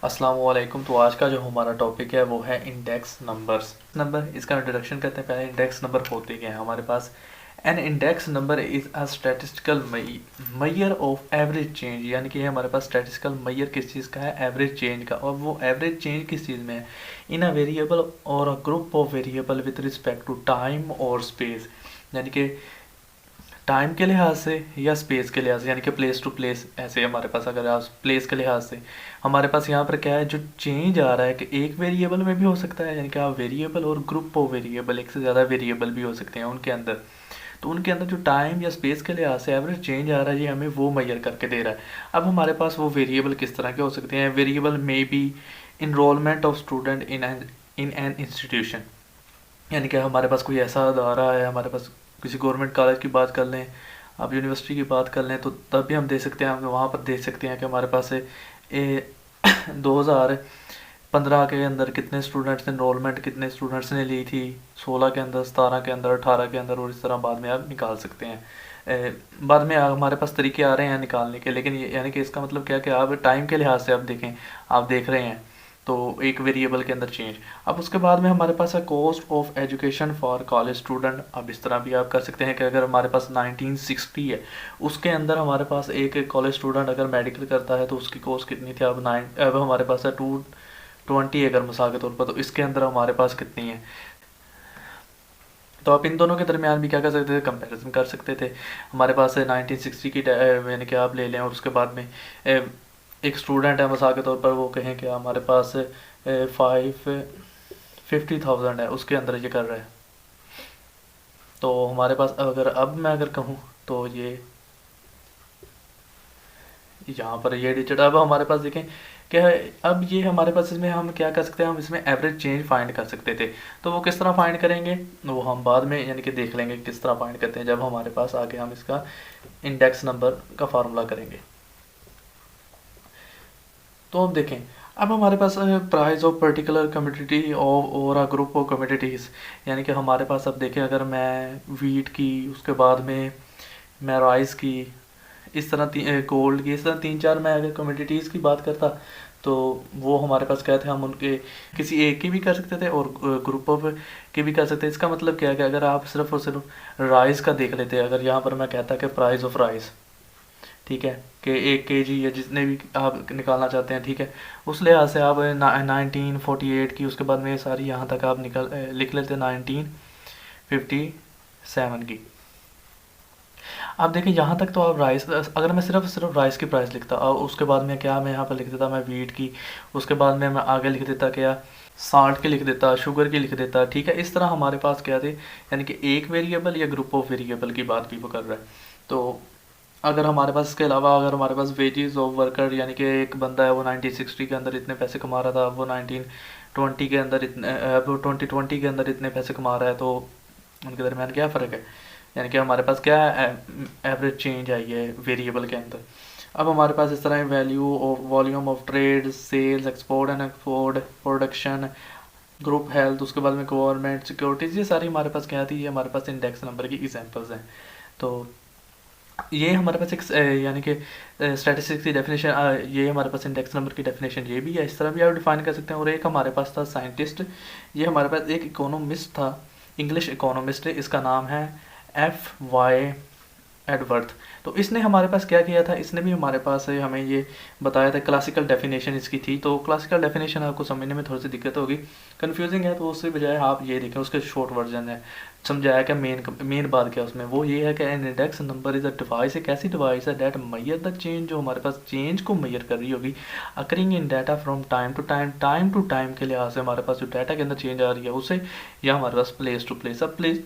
अस्सलाम वालेकुम। तो आज का जो हमारा टॉपिक है वो है इंडेक्स नंबर इसका इंट्रोडक्शन करते हैं। पहले इंडेक्स नंबर होते क्या हैं हमारे पास। An index number is a statistical measure of average change, यानी कि हमारे पास स्टैटिस्टिकल मैयर किस चीज़ का है, एवरेज चेंज का। और वो एवरेज चेंज किस चीज़ में है, इन अ वेरिएबल और a group of variable with respect to time और स्पेस, यानी कि टाइम के लिहाज से या स्पेस के लिहाज से, यानी कि प्लेस टू प्लेस। ऐसे हमारे पास अगर आप प्लेस के लिहाज से हमारे पास यहाँ पर क्या है, जो चेंज आ रहा है कि एक वेरिएबल में भी हो सकता है, यानी कि आप वेरिएबल और ग्रुप ऑफ वेरिएबल, एक से ज़्यादा वेरिएबल भी हो सकते हैं उनके अंदर। तो उनके अंदर जो टाइम या स्पेस के लिहाज से एवरेज चेंज आ रहा है, ये हमें वो मैयर करके दे रहा है। अब हमारे पास वो वेरिएबल किस तरह के हो सकते हैं। Variable may be enrolment of student in an institution, यानी कि हमारे पास कोई ऐसा अदारा है, हमारे पास किसी गवर्नमेंट कॉलेज की बात कर लें, आप यूनिवर्सिटी की बात कर लें, तो तब भी हम दे सकते हैं। हम वहाँ पर देख सकते हैं कि हमारे पास 2015 के अंदर कितने स्टूडेंट्स ने इनरोलमेंट, कितने स्टूडेंट्स ने ली थी, 16 के अंदर, 17 के अंदर, 18 के अंदर, और इस तरह बाद में आप निकाल सकते हैं। बाद में हमारे पास तरीके आ रहे हैं निकालने के, लेकिन ये यानी कि इसका मतलब क्या कि आप टाइम के लिहाज से आप देखें, आप देख रहे हैं तो एक वेरिएबल के अंदर चेंज। अब उसके बाद में हमारे पास है cost of education for college student. अब इस तरह भी आप कर सकते हैं कि अगर हमारे पास 1960 है, उसके अंदर हमारे पास एक कॉलेज स्टूडेंट अगर मेडिकल करता है तो उसकी कॉस्ट कितनी थी, अब हमारे पास है 220 अगर मिसाल के तौर पर, तो इसके अंदर हमारे पास कितनी है। तो आप इन दोनों के दरमियान भी क्या कर सकते थे, कंपैरिजन कर सकते थे। हमारे पास है 1960 की यानी कि आप ले लें, और उसके बाद में एक स्टूडेंट है, मिसाल के तौर पर वो कहें कि हमारे पास 50,000 है, उसके अंदर ये कर रहा है। तो हमारे पास अगर अब मैं अगर कहूँ तो ये यहाँ पर ये डिजिट, अब हमारे पास देखें क्या है, अब ये हमारे पास इसमें हम क्या कर सकते हैं, हम इसमें एवरेज चेंज फाइंड कर सकते थे। तो वो किस तरह फाइंड करेंगे वो हम बाद में यानी कि देख लेंगे किस तरह फाइंड करते हैं, जब हमारे पास आके हम इसका इंडेक्स नंबर का फार्मूला करेंगे। तो अब देखें, अब हमारे पास प्राइस ऑफ पर्टिकुलर कम्योडिटी और अ ग्रुप ऑफ कम्योडिटीज़, यानी कि हमारे पास अब देखें, अगर मैं वीट की, उसके बाद में मैं राइस की, इस तरह गोल्ड की, इस तरह 3-4 मैं अगर कम्योडिटीज़ की बात करता, तो वो हमारे पास क्या थे, हम उनके किसी एक की भी कर सकते थे और ग्रुप ऑफ की भी कर सकते हैं। इसका मतलब क्या है कि अगर आप सिर्फ और सिर्फ राइस का देख लेते, अगर यहाँ पर मैं कहता कि प्राइस ऑफ राइस, ठीक है, कि 1 kg या जितने भी आप निकालना चाहते हैं, ठीक है, उस लिहाज से आप 1948 की, उसके बाद में ये सारी यहाँ तक आप लिख लेते 1957 की। अब देखिए यहाँ तक तो आप राइस, अगर मैं सिर्फ सिर्फ राइस की प्राइस लिखता और उसके बाद में क्या मैं यहाँ पर लिख देता मैं वीट की, उसके बाद में मैं आगे लिख देता क्या साल्ट की लिख देता, शुगर की लिख देता, ठीक है। इस तरह हमारे पास क्या थे, यानी कि एक वेरिएबल या ग्रुप ऑफ वेरिएबल की बात भी वो कर रहा है। तो अगर हमारे पास इसके अलावा अगर हमारे पास वेजेस ऑफ वर्कर, यानी कि एक बंदा है वो 1960 के अंदर इतने पैसे कमा रहा था, अब वो 1920 के अंदर इतने, अब वो 2020 के अंदर इतने पैसे कमा रहा है, तो उनके दरमियान क्या फ़र्क है, यानी कि हमारे पास क्या एवरेज चेंज आई है वेरिएबल के अंदर। अब हमारे पास इस तरह value of volume of trade, sales, export and export, production, group health, उसके बाद में गवर्नमेंट सिक्योरिटीज़, ये सारी हमारे पास क्या थी, ये हमारे पास इंडेक्स नंबर की एग्जांपल्स हैं। तो ये हमारे पास एक यानी कि स्टैटिस्टिक्स की डेफिनेशन, ये हमारे पास इंडेक्स नंबर की डेफिनेशन ये भी है, इस तरह भी आप डिफाइन कर सकते हैं। और एक हमारे पास था साइंटिस्ट, ये हमारे पास एक इकोनॉमिस्ट था, इंग्लिश इकोनॉमिस्ट, इसका नाम है F.Y. एडवर्थ। तो इसने हमारे पास क्या किया था, इसने भी हमारे पास हमें ये बताया था, क्लासिकल डेफिनेशन इसकी थी। तो क्लासिकल डेफिनेशन आपको समझने में थोड़ी सी दिक्कत होगी, कंफ्यूजिंग है, तो उससे बजाय आप ये देखें, उसके शॉर्ट वर्जन है, समझाया क्या मेन बात क्या उसमें, वो ये है कि an index number is a device, एक ऐसी डिवाइस है डेट मैयर द चेंज, जो हमारे पास चेंज को मैयर कर रही होगी, occurring in data from time to time के लिहाज से हमारे पास जो डाटा के अंदर चेंज आ रही है उसे, या हमारे पास प्लेस टू प्लेस। अब प्लेस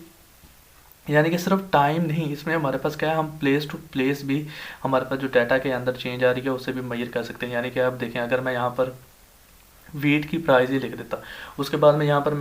यानी कि सिर्फ टाइम नहीं, इसमें हमारे पास क्या है, हम प्लेस टू प्लेस भी हमारे पास जो डाटा के अंदर चेंज आ रही है उसे भी मैयर कर सकते हैं। यानी कि आप देखें, अगर मैं यहाँ पर वीट की प्राइस ही लिख देता, उसके बाद में यहाँ पर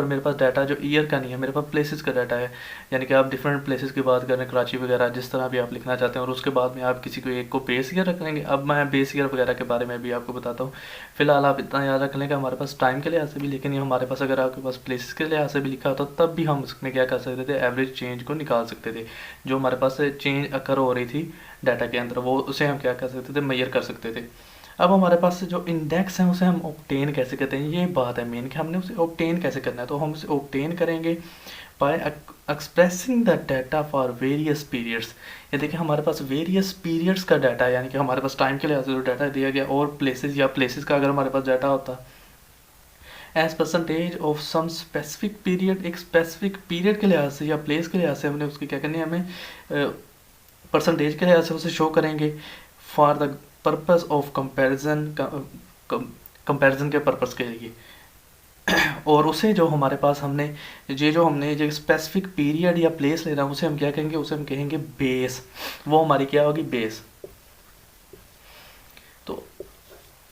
मेरे पास डाटा जो ईयर का नहीं है, मेरे पास प्लेसेस का डाटा है, यानी कि आप डिफरेंट प्लेसेस की बात करें, कराची वगैरह, जिस तरह भी आप लिखना चाहते हैं, और उसके बाद में आप किसी को एक को बेस ईयर रख लेंगे। अब मैं बेस ईयर वगैरह के बारे में भी आपको बताता हूँ, फिलहाल आप इतना याद रख लें कि हमारे पास टाइम के लिहाज से भी, लेकिन ये हमारे पास अगर आपके पास प्लेसेस के लिहाज से भी लिखा होता तब भी हम इसमें क्या कर सकते थे, एवरेज चेंज को निकाल सकते थे, जो हमारे पास चेंज अकर हो रही थी डाटा के अंदर, वो उसे हम क्या कर सकते थे, मैयर कर सकते थे। अब हमारे पास जो इंडेक्स है उसे हम ऑब्टेन कैसे करते हैं, ये बात है मेन कि हमने उसे ऑब्टेन कैसे करना है। तो हम उसे ऑब्टेन करेंगे bye expressing the data for various periods. ये देखिए हमारे पास वेरियस पीरियड्स का डाटा है, यानी कि हमारे पास टाइम के लिहाज से जो डाटा दिया गया, और प्लेसेस या प्लेसेस का अगर हमारे पास डाटा होता as percentage of some specific period, एक स्पेसिफिक पीरियड के लिहाज से या प्लेस के लिहाज से हमने उसकी क्या करनी है, हमें परसेंटेज के लिहाज से उसे शो करेंगे for the purpose of comparison, comparison के पर्पस के लिए। और उसे जो हमारे पास हमने जो हमने जो स्पेसिफिक पीरियड या प्लेस ले रहा है उसे हम क्या कहेंगे, उसे हम कहेंगे बेस। वो हमारी क्या होगी, बेस। तो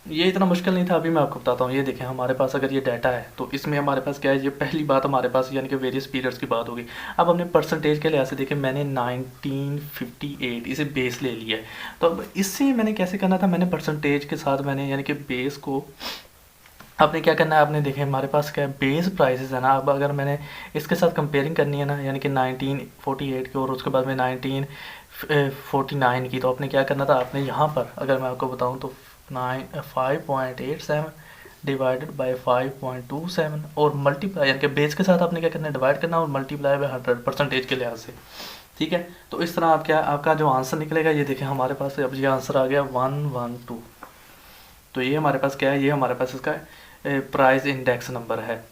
ये इतना मुश्किल नहीं था, अभी मैं आपको बताता हूँ। ये देखें हमारे पास अगर ये डाटा है तो इसमें हमारे पास क्या है, ये पहली बात हमारे पास यानी कि वेरियस पीरियड्स की बात होगी। अब हमने परसेंटेज के लिहाज से देखें, मैंने 1958 इसे बेस ले लिया है। तो अब इससे मैंने कैसे करना था, मैंने परसेंटेज के साथ मैंने यानी कि बेस को आपने क्या करना है, आपने देखें हमारे पास क्या है, बेस प्राइसेस है ना। अब अगर मैंने इसके साथ कंपेयरिंग करनी है ना, यानी कि 1948 की और उसके बाद में 1949 की, तो आपने क्या करना था, आपने यहाँ पर अगर मैं आपको बताऊँ तो 5.87 डिवाइडेड बाई 5.27 और मल्टीप्लाई, यानी कि बेस के साथ आपने क्या करना है, डिवाइड करना और मल्टीप्लाई बाई 100 परसेंटेज के लिहाज से। ठीक है, तो इस तरह आप क्या आपका जो आंसर निकलेगा, ये देखें हमारे पास अब ये आंसर आ गया 112। तो ये हमारे पास क्या है, ये हमारे पास इसका प्राइस इंडेक्स नंबर है।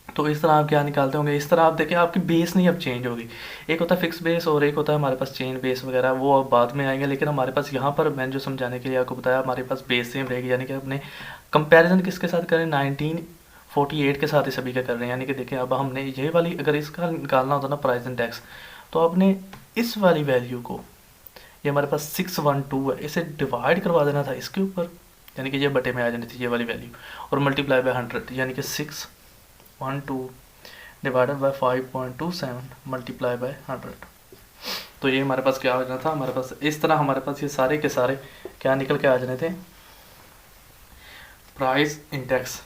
तो इस तरह आप क्या निकालते होंगे, इस तरह आप देखें आपकी बेस नहीं अब चेंज होगी। एक होता है फिक्स बेस और एक होता है हमारे पास चेन बेस वगैरह, वो अब बाद में आएंगे। लेकिन हमारे पास यहाँ पर मैंने जो समझाने के लिए आपको बताया, हमारे पास बेस सेम रहेगी। यानी कि अपने कंपैरिजन किसके साथ करें, 1948 के साथ ही सभी का कर रहे हैं। यानी कि देखें अब हमने ये वाली अगर इसका निकालना होता ना प्राइस इंडेक्स, तो आपने इस वाली वैल्यू को, ये हमारे पास 612 है, इसे डिवाइड करवा देना था इसके ऊपर, यानी कि ये बटे में आ जानी थी ये वाली वैल्यू, और मल्टीप्लाई बाय 100, यानी कि 612 डिवाइडेड बाय 5.27 मल्टीप्लाई बाय 100। तो ये हमारे पास क्या आ जाना था, हमारे पास इस तरह हमारे पास ये सारे के सारे क्या निकल के आ जाने थे, प्राइस इंडेक्स।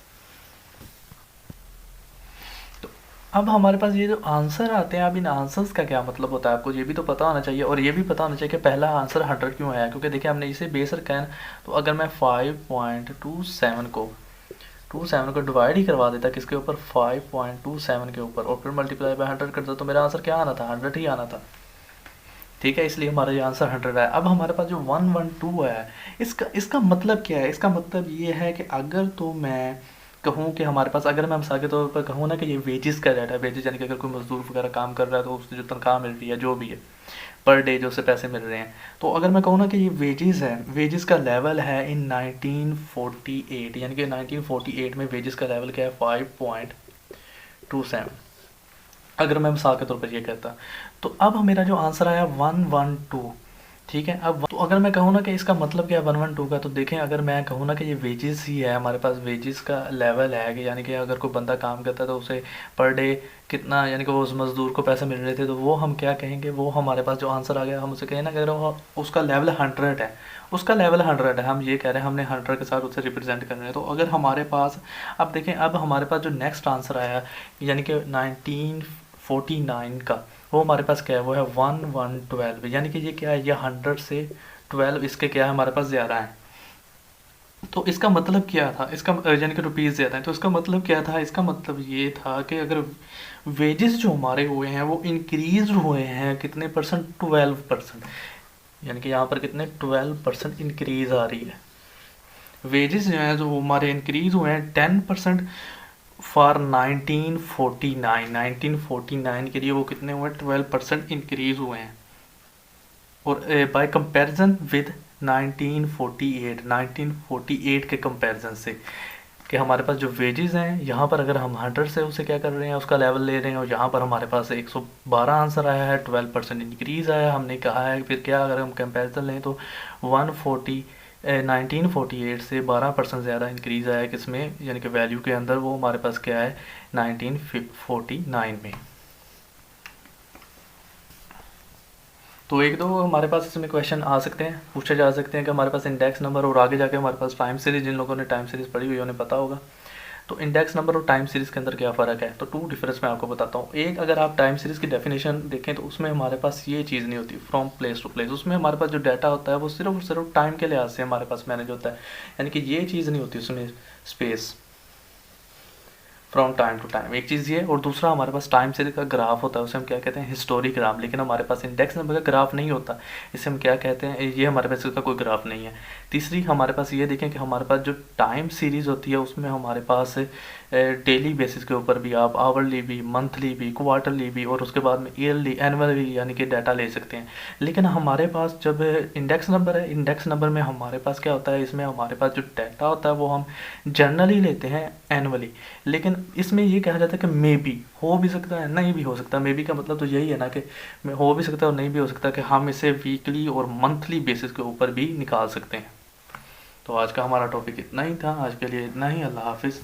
तो अब हमारे पास ये जो आंसर आते हैं, अब इन आंसर्स का क्या मतलब होता है आपको ये भी तो पता होना चाहिए। और ये भी पता होना चाहिए कि पहला आंसर 100 क्यों आया, क्योंकि देखिए हमने इसे बेस रखा है ना। तो अगर मैं 5.27 को डिवाइड ही करवा देता किसके ऊपर, 5.27 के ऊपर, और फिर मल्टीप्लाई बाय 100 करता, तो मेरा आंसर क्या आना था, 100 ही आना था। ठीक है, इसलिए हमारा ये आंसर 100 है। अब हमारे पास जो 112 है, इसका मतलब क्या है, इसका मतलब ये है कि अगर तो मैं कहूँ कि हमारे पास, अगर मैं मिसाल के तौर पर कहूँ ना कि ये वेजेस का डाटा है, वेजेस यानी कि अगर कोई मजदूर वगैरह काम कर रहा है तो उससे जो तनख्वाह मिल रही है, जो भी है पर डे जो उसे पैसे मिल रहे हैं, तो अगर मैं कहूँ ना कि ये वेजेस है, वेजेस का लेवल है इन 1948, यानी कि 1948 में वेजेस का लेवल क्या है, 5.27। अगर मैं मिसाल के तौर पर ये कहता, तो अब मेरा जो आंसर आया 112। ठीक है, अब तो अगर मैं कहूँ ना कि इसका मतलब क्या है 112 का, तो देखें अगर मैं कहूँ ना कि ये वेजेस ही है, हमारे पास वेजेस का लेवल है कि यानी कि अगर कोई बंदा काम करता है तो उसे पर डे कितना, यानी कि वो उस मज़दूर को पैसे मिल रहे थे, तो वो हम क्या कहेंगे, वो हमारे पास जो आंसर आ गया हम उसे कहें ना कि अगर उसका लेवल 100 है, उसका लेवल 100 है, हम ये कह रहे हैं हमने 100 के साथ उसे रिप्रेजेंट कर रहे हैं। तो अगर हमारे पास, अब देखें अब हमारे पास जो नेक्स्ट आंसर आया यानी कि 1949 का, वो हमारे पास क्या है, वो है 1112, यानी कि ये क्या है, ये 100 से 12 इसके क्या है हमारे पास ज़्यादा है। तो इसका मतलब क्या था, इसका यानी कि रुपीज़ ज़्यादा है, तो इसका मतलब क्या था, इसका मतलब ये था कि अगर वेजेस जो हमारे हुए हैं वो इंक्रीज हुए हैं कितने परसेंट, 12%, यानी कि यहाँ पर कितने 12% इंक्रीज आ रही है। वेजेस जो हैं जो हमारे इंक्रीज हुए हैं 10% फॉर 1949 के लिए वो कितने हुए, 12% इंक्रीज हुए हैं। और बाय कंपैरिजन विद 1948 के कंपैरिजन से, कि हमारे पास जो वेजेस हैं यहाँ पर अगर हम 100 से उसे क्या कर रहे हैं, उसका लेवल ले रहे हैं, और यहाँ पर हमारे पास 112 आंसर आया है, 12% इंक्रीज आया। हमने कहा है फिर क्या, अगर हम कंपैरिजन लें तो 1948 से 12% ज़्यादा इंक्रीज़ आया किसमें, यानी कि वैल्यू के अंदर, वो हमारे पास क्या है 1949 में। तो एक दो हमारे पास इसमें क्वेश्चन आ सकते हैं, पूछे जा सकते हैं कि हमारे पास इंडेक्स नंबर और आगे जाके हमारे पास टाइम सीरीज़, जिन लोगों ने टाइम सीरीज़ पढ़ी हुई उन्हें पता होगा। तो इंडेक्स नंबर और टाइम सीरीज़ के अंदर क्या फ़र्क है, तो टू डिफरेंस मैं आपको बताता हूँ। एक, अगर आप टाइम सीरीज़ की डेफिनेशन देखें तो उसमें हमारे पास ये चीज़ नहीं होती फ्रॉम प्लेस टू प्लेस। उसमें हमारे पास जो डाटा होता है वो सिर्फ और सिर्फ टाइम के लिहाज से हमारे पास मैनेज होता है, यानी कि ये चीज़ नहीं होती उसमें space from time to time. एक चीज़ ये, और दूसरा हमारे पास टाइम सीरीज का ग्राफ होता है, उसे हम क्या कहते हैं, हिस्टोरिक ग्राफ। लेकिन हमारे पास इंडेक्स नंबर का ग्राफ नहीं होता, इसे हम क्या कहते हैं, ये हमारे पास इसका कोई ग्राफ नहीं है। तीसरी, हमारे पास ये देखें कि हमारे पास जो टाइम सीरीज़ होती है उसमें हमारे पास डेली बेसिस के ऊपर भी, आप आवरली भी, मंथली भी, क्वार्टरली भी, और उसके बाद में ईयरली, एनुअली यानी कि डाटा ले सकते हैं। लेकिन हमारे पास जब इंडेक्स नंबर है, इंडेक्स नंबर में हमारे पास क्या होता है, इसमें हमारे पास जो डाटा होता है वो हम जनरली लेते हैं एनुअली। लेकिन इसमें ये कहा जाता है कि मे बी, हो भी सकता है नहीं भी हो सकता। मे बी का मतलब तो यही है ना कि हो भी सकता है और नहीं भी हो सकता, कि हम इसे वीकली और मंथली बेसिस के ऊपर भी निकाल सकते हैं। तो आज का हमारा टॉपिक इतना ही था, आज के लिए इतना ही। अल्लाह हाफिज़।